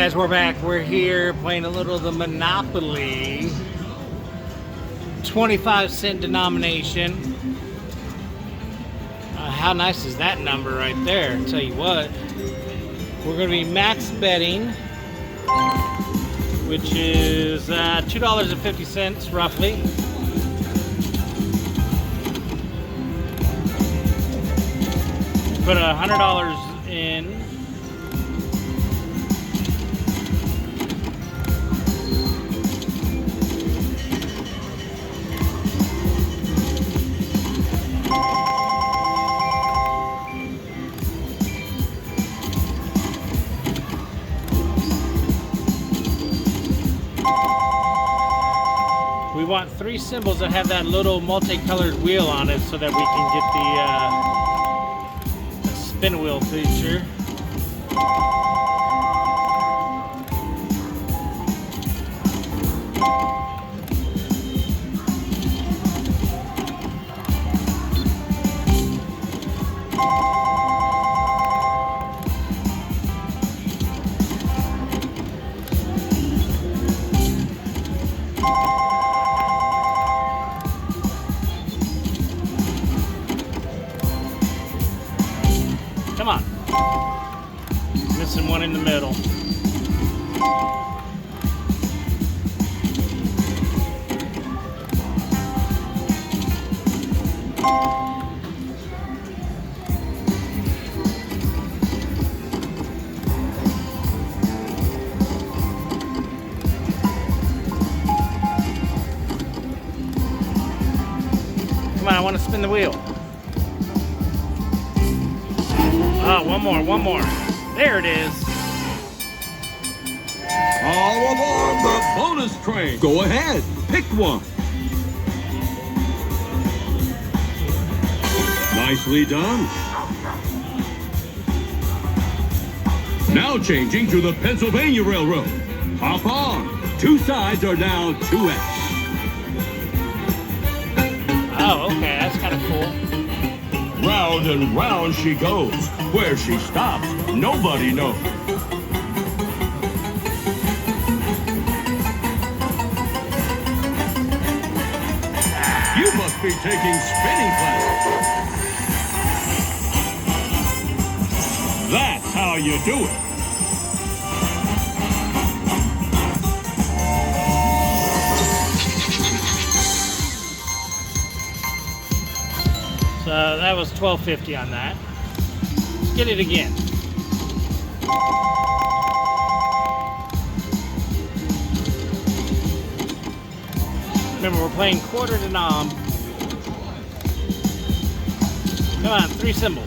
Guys, we're back. We're here playing a little of the Monopoly 25-cent denomination. How nice is that number right there? I'll tell you what. We're going to be max betting, which is $2.50 roughly. Put $100 in. We want 3 symbols that have that little multicolored wheel on it so that we can get the spin wheel feature. Come on. Missing one in the middle. Come on, I want to spin the wheel. Oh, one more. There it is. All aboard the bonus train. Go ahead, pick one. Nicely done. Now changing to the Pennsylvania Railroad. Hop on. 2 sides are now 2X. Oh, okay, that's kind of cool. Round and round she goes. Where she stops, nobody knows. You must be taking spinning classes. That's how you do it. So that was $12.50 on that. Let's get it again. Remember, we're playing quarter denom. Come on, 3 symbols.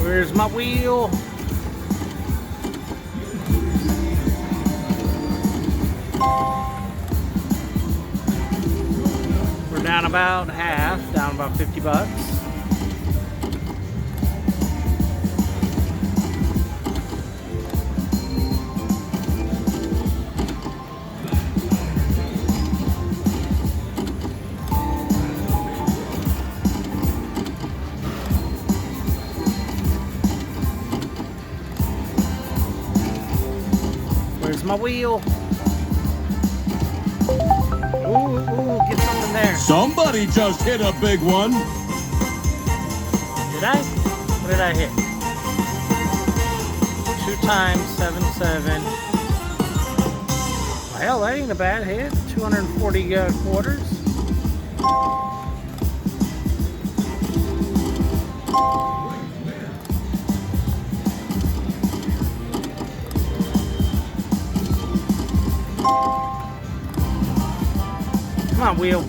Where's my wheel? We're down about half, down about $50. Where's my wheel? Ooh, get something there. Somebody just hit a big one. Did I? What did I hit? 2 times 7. Well, that ain't a bad hit. 240 quarters. Come on, wheel.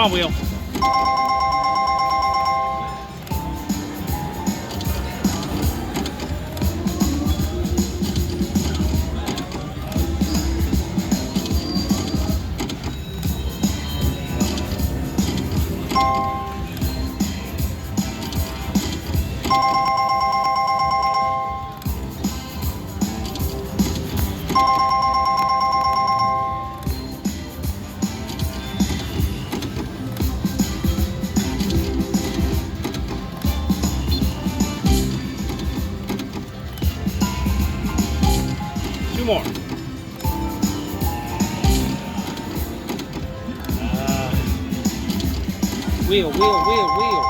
on, wheel. 2 more. Wheel, wheel, wheel, wheel.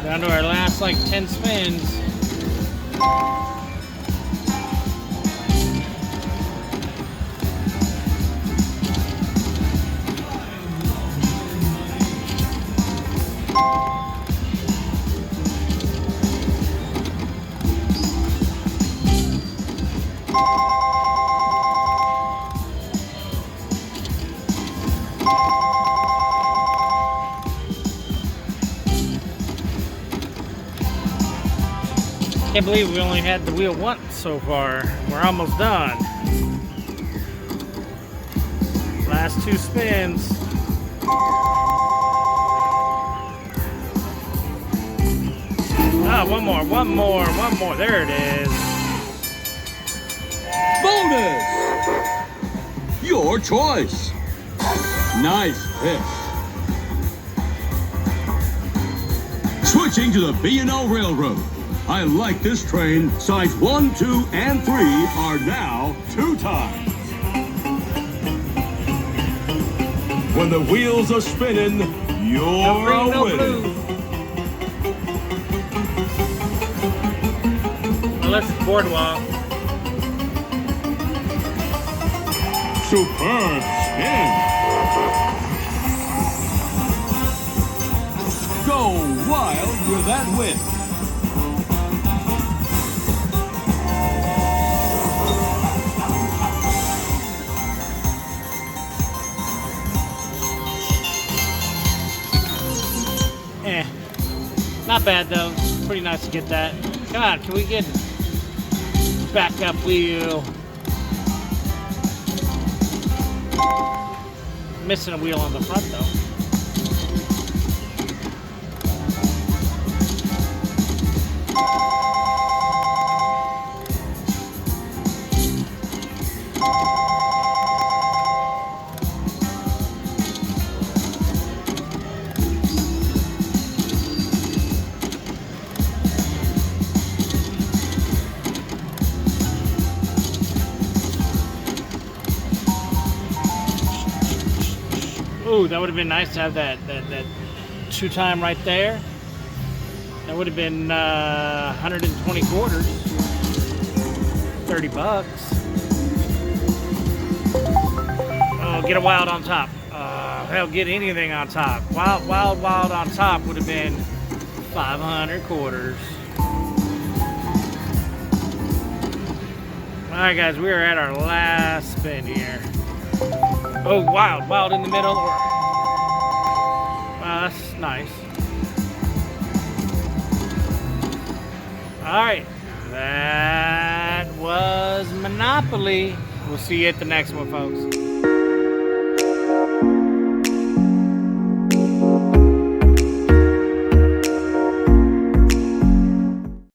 Down to our last like 10 spins. Can't believe we only had the wheel once so far. We're almost done. Last 2 spins. Ah, one more, one more, one more. There it is. Bonus! Your choice. Nice pick. Switching to the B&O Railroad. I like this train. Sides 1, 2, and 3 are now 2 times. When the wheels are spinning, you're a winner. Well, let's boardwalk. Superb spin. Go wild with that whip. Not bad though. Pretty nice to get that. Come on, can we get backup wheel? Missing a wheel on the front though. Ooh, that would have been nice to have that 2-time right there. That would have been 120 quarters, $30. Oh, get a wild on top. Hell, get anything on top. Wild on top would have been 500 quarters. All right, guys, we are at our last spin here. Oh, wild in the middle. Wow, that's nice. All right, that was Monopoly. We'll see you at the next one, folks.